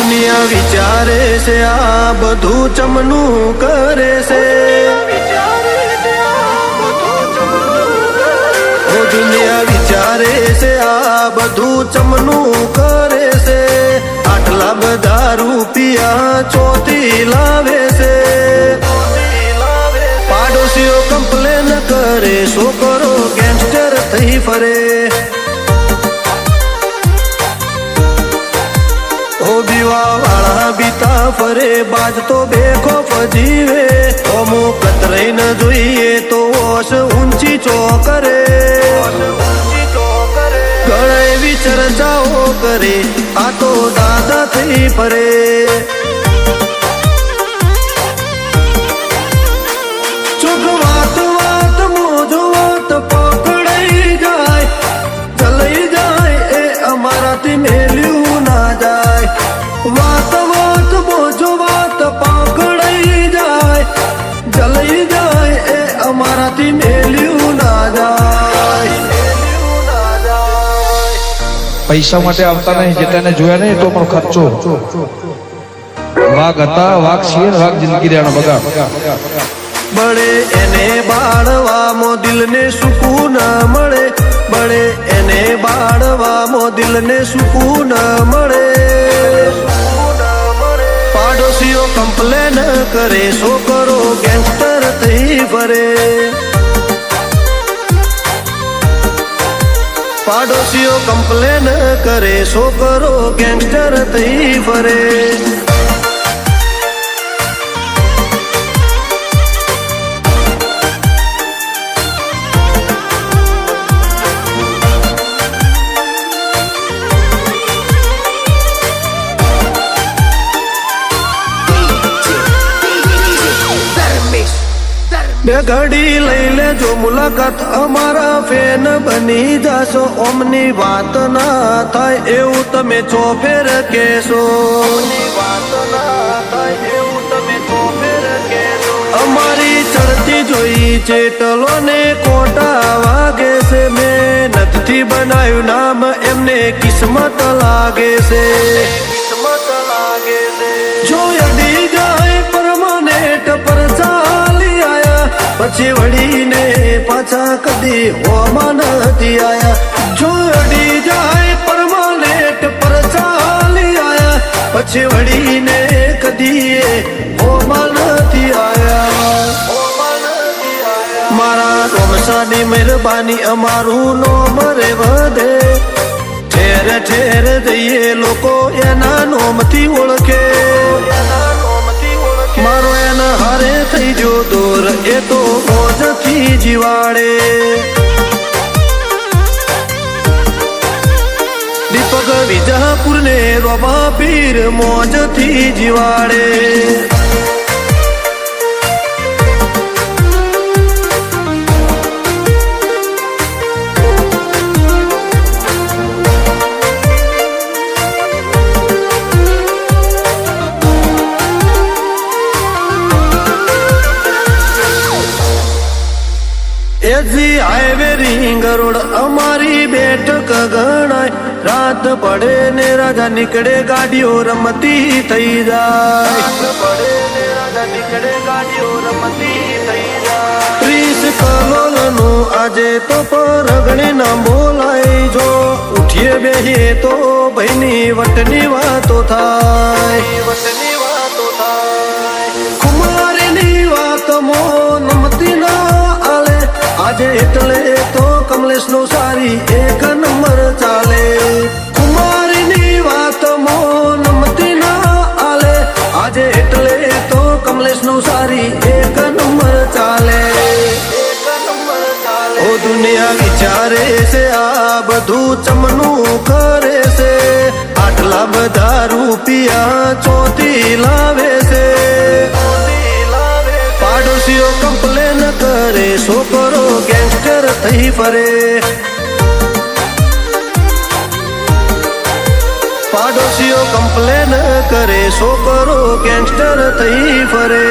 દુનિયા વિચારે છે આ બધું ચમનું કરે છે, દુનિયા વિચારે છે આ બધું ચમનું કરે છે, આટલા બધા રૂપિયા ચોથી લાવે છે, પાડોશીઓ કમ્પ્લેન કરે, છોકરો ગેંગસ્ટર થઈ ફરે, વાળા બીતા ફરે, બાજ તો બેખોફ જીવે, અમો કતરાઈ ન જોઈએ તો ઓશ ઊંચી ચોકરે, ગળાએ વિચર્ચાઓ કરે, આ તો દાદા થઈ ફરે, ચોખ વાત વાત મોજો વાત પકડાઈ જાય, ચલાઈ જાય એ અમારાથી મેલ્યું ના જાય, વાત વાત મોજો વાત પકડાઈ જાય, જલાઈ જાય એ અમારાથી મેલ્યું ના જાય. પૈસા માટે આવતા નહીં, જેટાને જોયા નહીં તો પણ ખર્ચો. વાઘ હતા, વાઘ છીએ, વાઘ જિંદગી રહેવાનો બગાડ. બળે એને બાળવામાં દિલને સુકૂન મળે, બળે એને બાળવામાં દિલને સુકૂન મળે, પાડોશીઓ કમ્પ્લેન કરે, છોકરો ગેંગસ્ટર થઈ ફરે, પાડોશીઓ કમ્પ્લેન કરે, છોકરો ગેંગસ્ટર થઈ ફરે. બે ઘડી લઈ લેજો મુલાકાત, અમારા ફેન બની જાશો, ઓમની વાત ના થાય એવું તમે ચોફેર કહેશો, વાત ના થાય એવું તમે ચોફેર કહેશો, અમારી ચડતી જોઈ ચેટલો ને કોટા વાગે છે, મહેનતથી બનાવ્યું નામ એમને કિસ્મત લાગે છે, કિસ્મત લાગે છે, જો અડી જાય પરમાનેન્ટ પર ચાલી આયા, પછી વળીને પાછા કદી હોમાં નથી આયા, જો અડી જાય પરમાનેન્ટ પર ચાલી આયા, પછી વળીને કદી હોમાં નથી આયા. મારા ડોમસાની મહેરબાની અમારું નોમ રે વધે, ઠેર ઠેર જઈએ લોકો એના નોમથી ઓળખે, મારો એના હારે થઈ જો દોર એ તો મોજથી જીવાડે, દીપક વિજાપુર ને રોબા પીર મોજથી જીવાડે. એજી હાઈવે રિંગ રોડ અમારી બેઠક ગણાય, રાત પડે ને રાજા નીકળે ગાડીઓ રમતી થઈ જાય, પડે ને રાજા નીકળે ગાડીઓ રમતી થઈ જાય. 30 કલોલ નું આજે તો પરગણે ના બોલાય, જો ઉઠીએ બેહીએ તો ભાઈની વટની વાતો થાય, વટની વાતો થાય, કુમારીની વાત મો નમતી ના આલે, આજે એટલે તો કમલેશ નો સારી એક નંબર ચાલે, કુમારીની વાત મો નમતી ના આલે, આજે એટલે તો કમલેશ નો સારી એક નંબર ચાલે, એક નંબર ચાલે. ઓ દુનિયા વિચારે છે આ બધું ચમનું કરે છે, આટલા બધા રૂપિયા ચોથી લાવે છે, પાડોશીઓ કમ્પ્લેન કરે, છોકરો ગેંગસ્ટર થઈ ફરે, પાડોશીઓ કમ્પ્લેન કરે, છોકરો ગેંગસ્ટર થઈ ફરે.